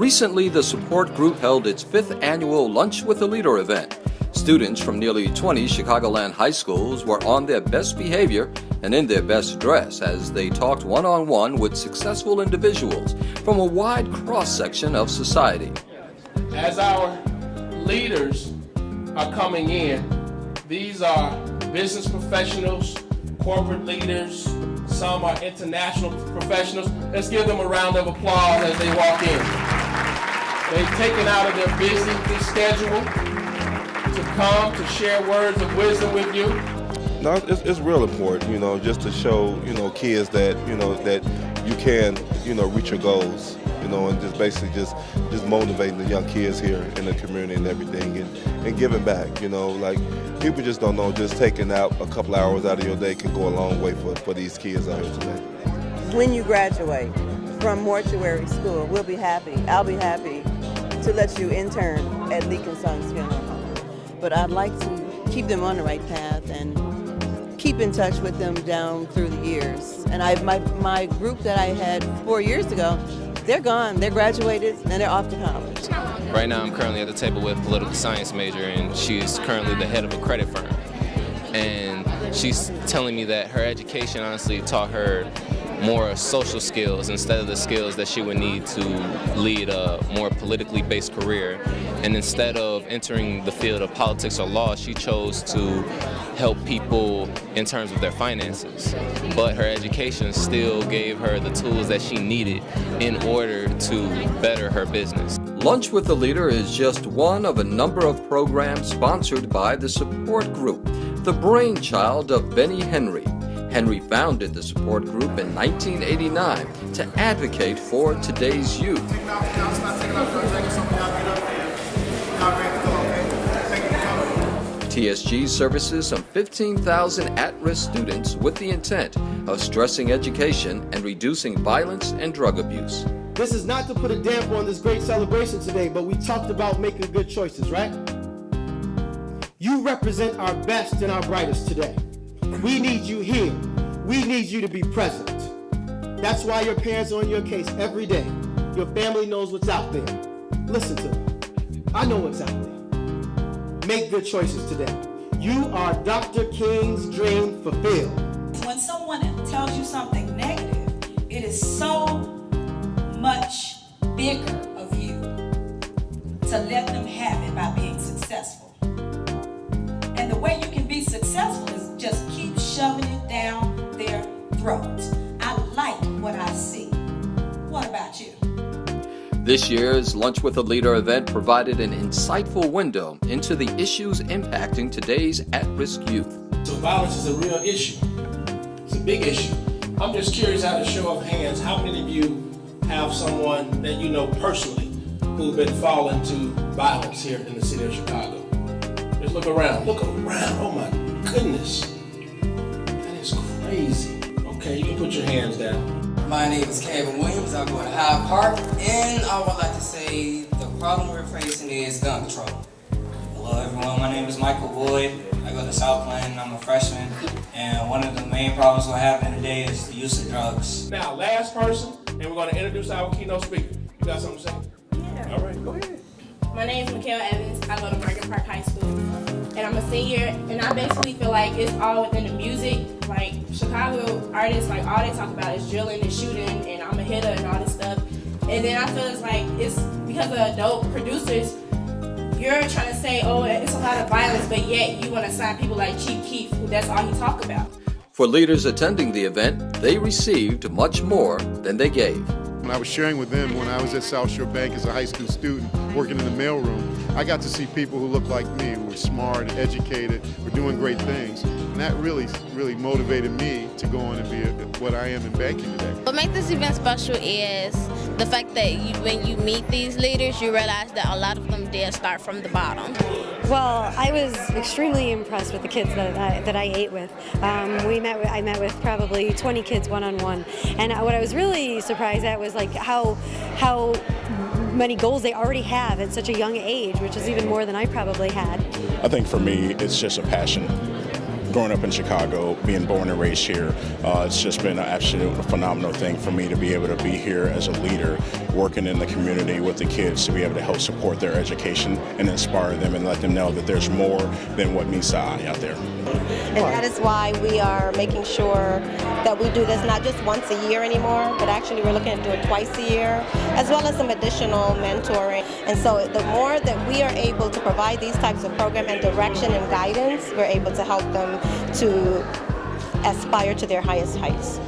Recently, the support group held its 5th annual Lunch with a Leader event. Students from nearly 20 Chicagoland high schools were on their best behavior and in their best dress as they talked one-on-one with successful individuals from a wide cross-section of society. As our leaders are coming in, these are business professionals, corporate leaders, some are international professionals. Let's give them a round of applause as they walk in. They've taken out of their busy schedule to come to share words of wisdom with you. No, it's real important, just to show, kids that, that you can, reach your goals, and just basically just motivating the young kids here in the community and everything and giving back, like people just don't know, just taking out a couple hours out of your day can go a long way for these kids out here today. When you graduate from mortuary school, we'll be happy. I'll be happy to let you intern at Leak & Sons Funeral Home. But I'd like to keep them on the right path and keep in touch with them down through the years. And my group that I had 4 years ago, they're gone. They're graduated and they're off to college. Right now I'm currently at the table with a political science major, and she's currently the head of a credit firm. And she's telling me that her education honestly taught her more social skills instead of the skills that she would need to lead a more politically based career. And instead of entering the field of politics or law, she chose to help people in terms of their finances. But her education still gave her the tools that she needed in order to better her business. Lunch with the Leader is just one of a number of programs sponsored by the support group, the brainchild of Benny Henry. Henry founded the support group in 1989 to advocate for today's youth. TSG services some 15,000 at-risk students with the intent of stressing education and reducing violence and drug abuse. This is not to put a damper on this great celebration today, but we talked about making good choices, right? You represent our best and our brightest today. We need you here. We need you to be present. That's why your parents are on your case every day. Your family knows what's out there. Listen to them. I know what's out there. Make good choices today. You are Dr. King's dream fulfilled. When someone tells you something negative, it is so much bigger of you to let them have it by being successful. And the way you can be successful is just keep shoving it down their throats. I like what I see. What about you? This year's Lunch with a Leader event provided an insightful window into the issues impacting today's at-risk youth. So violence is a real issue. It's a big issue. I'm just curious, out of show of hands, how many of you have someone that you know personally who's been falling to violence here in the city of Chicago? Just look around. Look around. Oh my goodness. That is crazy. Okay, you can put your hands down. My name is Kevin Williams. I go to Hyde Park, and I would like to say the problem we're facing is gun control. Hello everyone, my name is Michael Boyd. I go to Southland, I'm a freshman, and one of the main problems we're having today is the use of drugs. Now, last person, and we're going to introduce our keynote speaker. You got something to say? Yeah. All right, go ahead. My name is Mikhail Evans. I go to Hyde Park High School, and I'm a senior, and I basically feel like it's all within the music. Like, Chicago artists, like, all they talk about is drilling and shooting, and I'm a hitter and all this stuff. And then I feel it's like, it's because of adult producers, you're trying to say, oh, it's a lot of violence, but yet you want to sign people like Chief Keef, who that's all he talk about. For leaders attending the event, they received much more than they gave. When I was sharing with them when I was at South Shore Bank as a high school student working in the mailroom, I got to see people who looked like me, who were smart, educated, were doing great things. And that really motivated me to go on and be what I am in banking today. What makes this event special is the fact that when you meet these leaders, you realize that a lot of them did start from the bottom. Well, I was extremely impressed with the kids that I ate with. I met with probably 20 kids one-on-one, and what I was really surprised at was like how many goals they already have at such a young age, which is even more than I probably had. I think for me, it's just a passion. growing up in Chicago, being born and raised here, it's just been an absolute phenomenal thing for me to be able to be here as a leader, working in the community with the kids, to be able to help support their education and inspire them and let them know that there's more than what meets the eye out there. And that is why we are making sure that we do this not just once a year anymore, but actually we're looking at doing it twice a year, as well as some additional mentoring. And so the more that we are able to provide these types of program and direction and guidance, we're able to help them to aspire to their highest heights.